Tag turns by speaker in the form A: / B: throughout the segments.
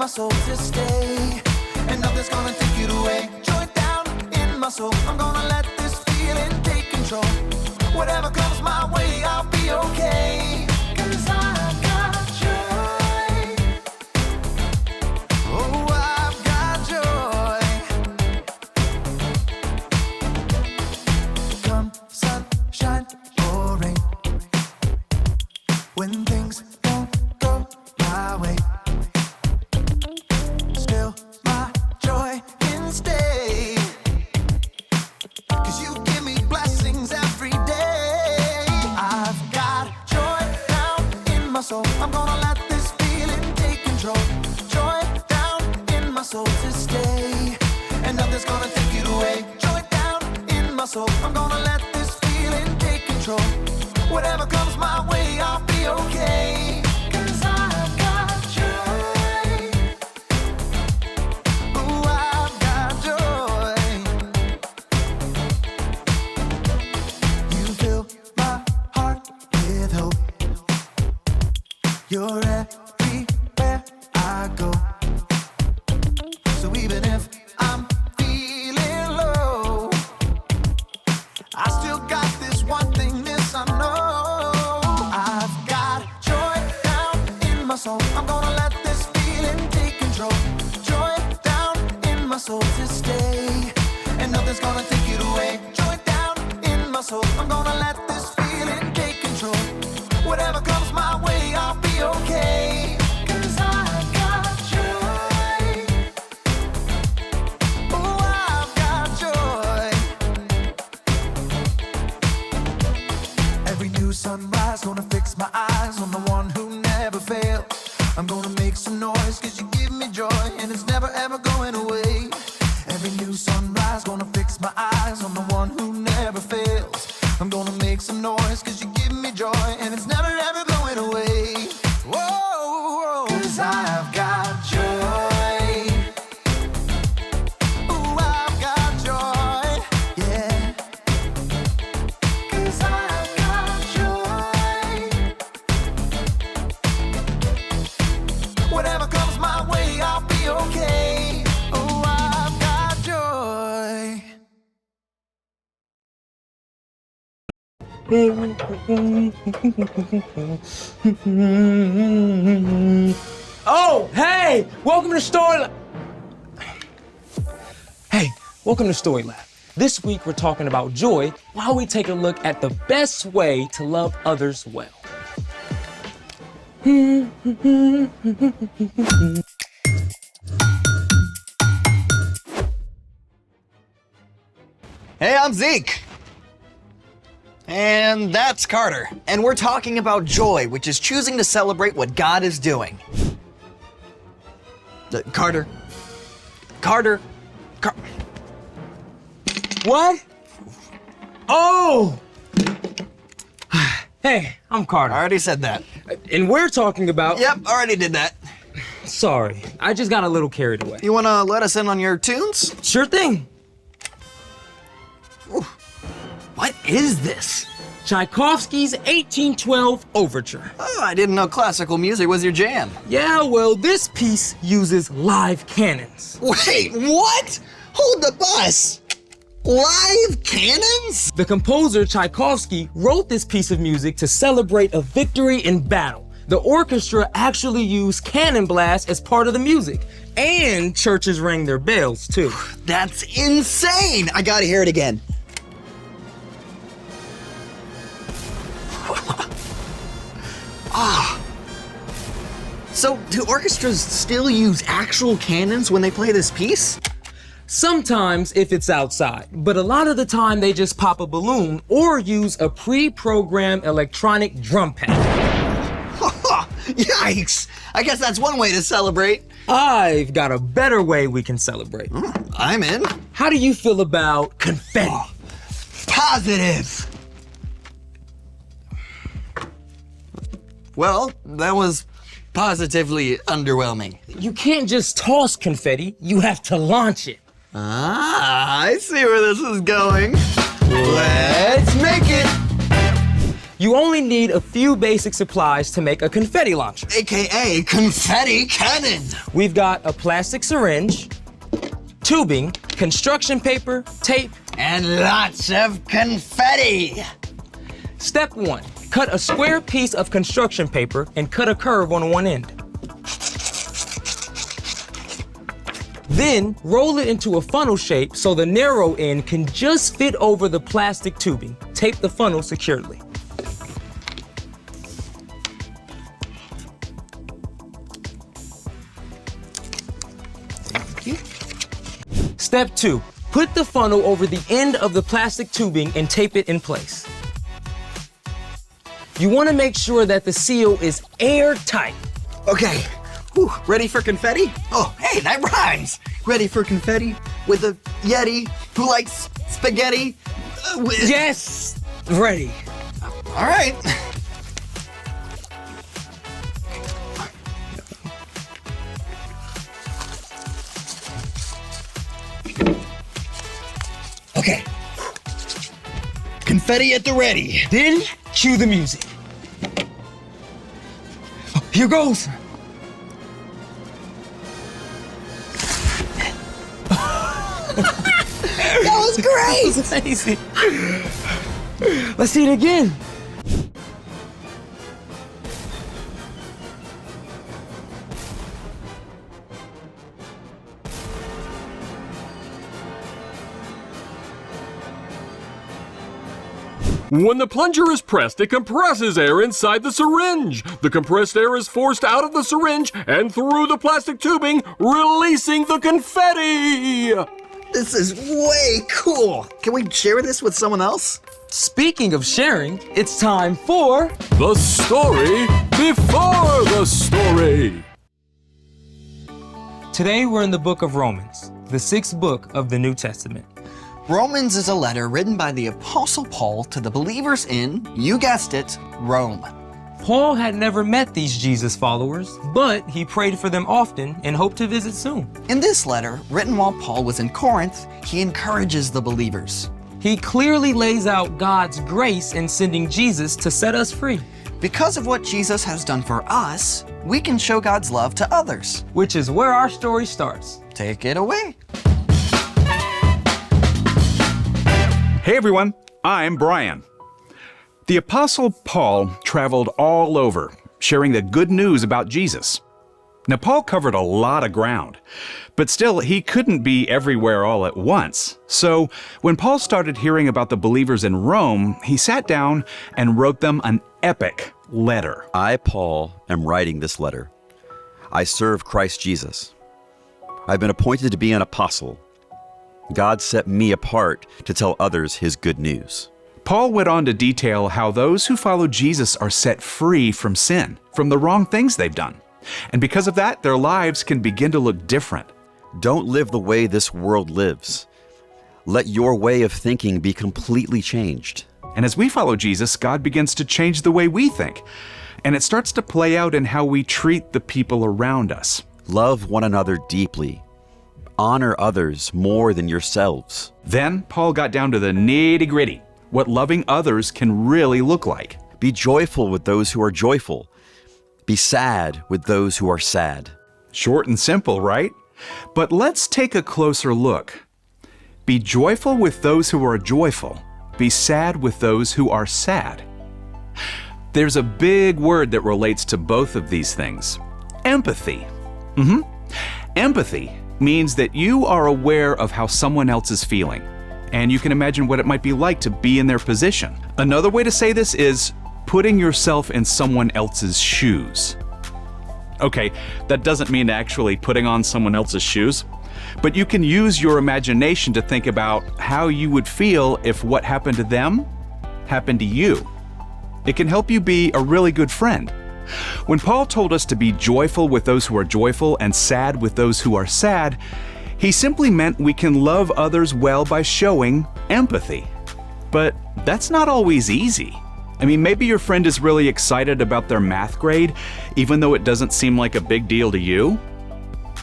A: my soul to stay, and nothing's gonna take it away. Joy down in my soul, I'm gonna let this feeling take control. Whatever comes my way, I'll be okay, 'cause I've got joy. Oh, I've got joy. Come sunshine or rain, when things don't go my way, still my joy can stay, 'cause you give me blessings every day. I've got joy down in my soul, I'm gonna let this feeling take control. Joy down in my soul to stay, and nothing's gonna take it away. Joy down in my soul, I'm gonna let this feeling take control. Whatever comes my way, I'll be okay, 'cause I've got joy. Oh, I've got joy. You fill my heart with hope. You're everywhere I go. So even if I'm feeling low, I still got this one thing, this I know. I've got joy down in my soul, I'm gonna let this feeling take control. Joy down in my soul to stay, and nothing's gonna take it away. Joy down in my soul, I'm gonna let this feeling take control. Whatever comes my way, I'll be okay, 'cause I've got joy. Oh, I've got joy. Every new sunrise gonna fix my eyes on the one who never fails. I'm gonna make some noise 'cause you give me joy, and it's never ever going away. Every new sunrise gonna fix my eyes on the one who never fails. I'm gonna make some noise 'cause you give me joy, and it's never ever going away. Whoa, 'cause I've got joy. Ooh, I've got joy, yeah. 'Cause I've got joy. Whatever comes my way, I'll be okay. Oh, I've got joy.
B: Oh, hey! Welcome to Story Lab. Hey, welcome to Story Lab. This week we're talking about joy while we take a look at the best way to love others well.
C: Hey, I'm Zeke. And that's Carter. And we're talking about joy, which is choosing to celebrate what God is doing. Carter.
B: What? Oh! Hey, I'm Carter.
C: I already said that.
B: And we're talking about...
C: Yep, already did that.
B: Sorry, I just got a little carried away.
C: You wanna let us in on your tunes?
B: Sure thing.
C: Ooh. What is this?
B: Tchaikovsky's 1812 Overture.
C: Oh, I didn't know classical music was your jam.
B: Yeah, well, this piece uses live cannons.
C: Wait, what? Hold the bus. Live cannons?
B: The composer Tchaikovsky wrote this piece of music to celebrate a victory in battle. The orchestra actually used cannon blasts as part of the music, and churches rang their bells too.
C: That's insane. I gotta hear it again. Ah. So, do orchestras still use actual cannons when they play this piece?
B: Sometimes if it's outside, but a lot of the time they just pop a balloon or use a pre-programmed electronic drum pad.
C: Yikes! I guess that's one way to celebrate.
B: I've got a better way we can celebrate.
C: I'm in.
B: How do you feel about confetti?
C: Positive! Well, that was positively underwhelming.
B: You can't just toss confetti, you have to launch it.
C: Ah, I see where this is going. Let's make it!
B: You only need a few basic supplies to make a confetti launcher.
C: AKA confetti cannon.
B: We've got a plastic syringe, tubing, construction paper, tape,
C: And lots of confetti.
B: Step 1. Cut a square piece of construction paper and cut a curve on one end. Then roll it into a funnel shape so the narrow end can just fit over the plastic tubing. Tape the funnel securely. Thank you. Step 2. Put the funnel over the end of the plastic tubing and tape it in place. You want to make sure that the seal is airtight.
C: Okay, whew, ready for confetti? Oh, hey, that rhymes. Ready for confetti with a Yeti who likes spaghetti?
B: Yes, ready.
C: All right. Okay. Confetti at the ready.
B: Then cue the music. Here goes.
C: That was great.
B: That was amazing. Let's see it again.
D: When the plunger is pressed, it compresses air inside the syringe. The compressed air is forced out of the syringe and through the plastic tubing, releasing the confetti.
C: This is way cool. Can we share this with someone else?
B: Speaking of sharing, it's time for
D: The story before the story.
B: Today we're in the book of Romans, the 6th book of the New Testament.
C: Romans is a letter written by the Apostle Paul to the believers in, you guessed it, Rome.
B: Paul had never met these Jesus followers, but he prayed for them often and hoped to visit soon.
C: In this letter, written while Paul was in Corinth, he encourages the believers.
B: He clearly lays out God's grace in sending Jesus to set us free,
C: Because of what Jesus has done for us, we can show God's love to others.
B: which is where our story starts.
C: Take it away.
E: Hey everyone, I'm Brian. The Apostle Paul traveled all over, sharing the good news about Jesus. Now, Paul covered a lot of ground, but still, he couldn't be everywhere all at once. So, when Paul started hearing about the believers in Rome, he sat down and wrote them an epic letter.
F: I, Paul, am writing this letter. I serve Christ Jesus. I've been appointed to be an apostle. God set me apart to tell others his good news.
E: Paul went on to detail how those who follow Jesus are set free from sin, from the wrong things they've done. And because of that, their lives can begin to look different.
F: Don't live the way this world lives. Let your way of thinking be completely changed.
E: And as we follow Jesus, God begins to change the way we think. And it starts to play out in how we treat the people around us.
F: Love one another deeply. Honor others more than yourselves.
E: Then Paul got down to the nitty-gritty, what loving others can really look like.
F: Be joyful with those who are joyful. Be sad with those who are sad.
E: Short and simple, right? But let's take a closer look. Be joyful with those who are joyful. Be sad with those who are sad. There's a big word that relates to both of these things. Empathy. Empathy means that you are aware of how someone else is feeling, and you can imagine what it might be like to be in their position. Another way to say this is putting yourself in someone else's shoes. Okay, that doesn't mean actually putting on someone else's shoes, but you can use your imagination to think about how you would feel if what happened to them happened to you. It can help you be a really good friend. When Paul told us to be joyful with those who are joyful and sad with those who are sad, he simply meant we can love others well by showing empathy. But that's not always easy. I mean, maybe your friend is really excited about their math grade, even though it doesn't seem like a big deal to you.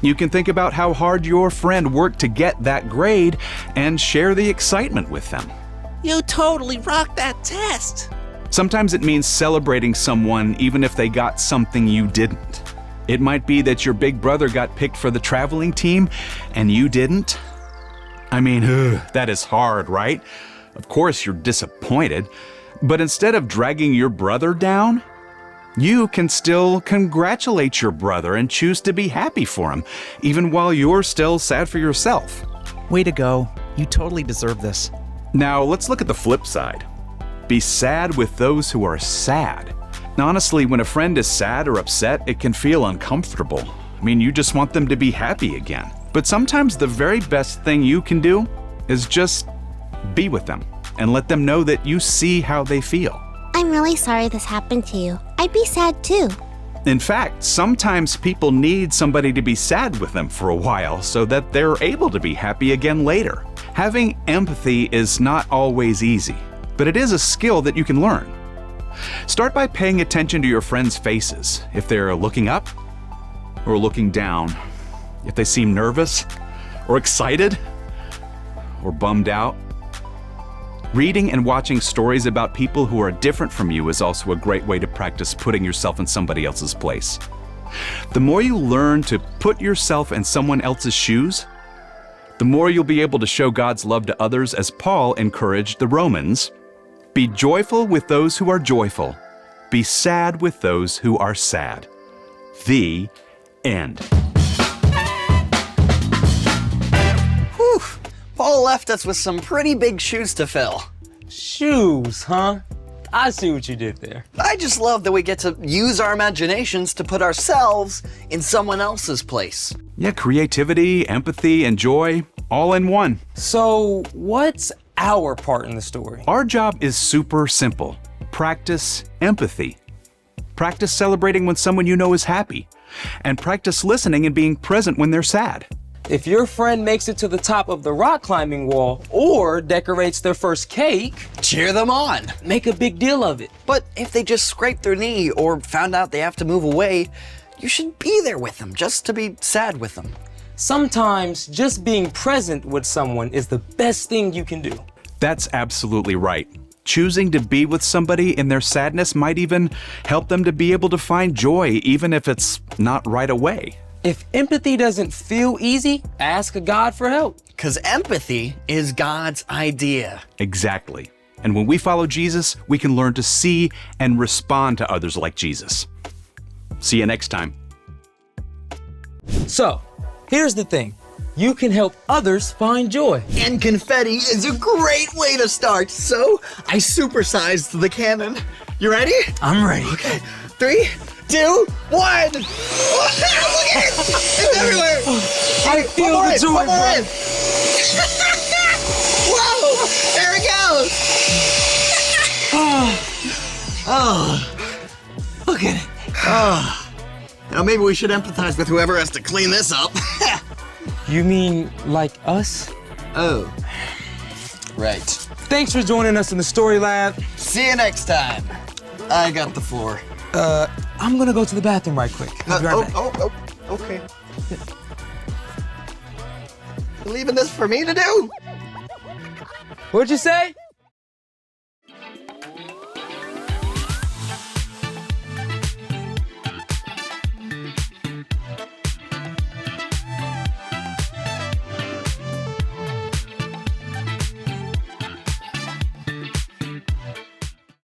E: You can think about how hard your friend worked to get that grade and share the excitement with them.
G: You totally rocked that test.
E: Sometimes it means celebrating someone even if they got something you didn't. It might be that your big brother got picked for the traveling team and you didn't. I mean, that is hard, right? Of course you're disappointed, but instead of dragging your brother down, you can still congratulate your brother and choose to be happy for him, even while you're still sad for yourself.
G: Way to go. You totally deserve this.
E: Now, let's look at the flip side. Be sad with those who are sad. Now, honestly, when a friend is sad or upset, it can feel uncomfortable. I mean, you just want them to be happy again. But sometimes the very best thing you can do is just be with them and let them know that you see how they feel.
H: I'm really sorry this happened to you. I'd be sad too.
E: In fact, sometimes people need somebody to be sad with them for a while so that they're able to be happy again later. Having empathy is not always easy, but it is a skill that you can learn. Start by paying attention to your friends' faces. If they're looking up or looking down, if they seem nervous or excited or bummed out. Reading and watching stories about people who are different from you is also a great way to practice putting yourself in somebody else's place. The more you learn to put yourself in someone else's shoes, the more you'll be able to show God's love to others, as Paul encouraged the Romans. Be joyful with those who are joyful. Be sad with those who are sad. The end.
C: Whew. Paul left us with some pretty big shoes to fill.
B: Shoes, huh? I see what you did there.
C: I just love that we get to use our imaginations to put ourselves in someone else's place.
E: Yeah, creativity, empathy, and joy, all in one.
B: So, what's our part in the story?
E: Our job is super simple. Practice empathy. Practice celebrating when someone you know is happy. And practice listening and being present when they're sad.
B: If your friend makes it to the top of the rock climbing wall or decorates their first cake,
C: Cheer them on.
B: make a big deal of it.
C: But if they just scraped their knee or found out they have to move away, you should be there with them just to be sad with them.
B: Sometimes just being present with someone is the best thing you can do.
E: That's absolutely right. Choosing to be with somebody in their sadness might even help them to be able to find joy, even if it's not right away.
B: If empathy doesn't feel easy, ask God for help.
C: Because empathy is God's idea.
E: Exactly. And when we follow Jesus, we can learn to see and respond to others like Jesus. See you next time.
B: So, here's the thing. You can help others find joy.
C: And confetti is a great way to start. So I supersized the cannon. You ready?
B: I'm ready.
C: Okay. 3, 2, 1. Look at it! It's everywhere.
B: I feel the joy,
C: One more
B: bro.
C: in. Whoa! There it goes. Oh, look at it. Oh. Now maybe we should empathize with whoever has to clean this up.
B: You mean like us?
C: Oh. Right.
B: Thanks for joining us in the Story Lab.
C: See you next time. I got the floor.
B: I'm gonna go to the bathroom right quick. I'll be right back.
C: Okay. You leaving this for me to do?
B: What'd you say?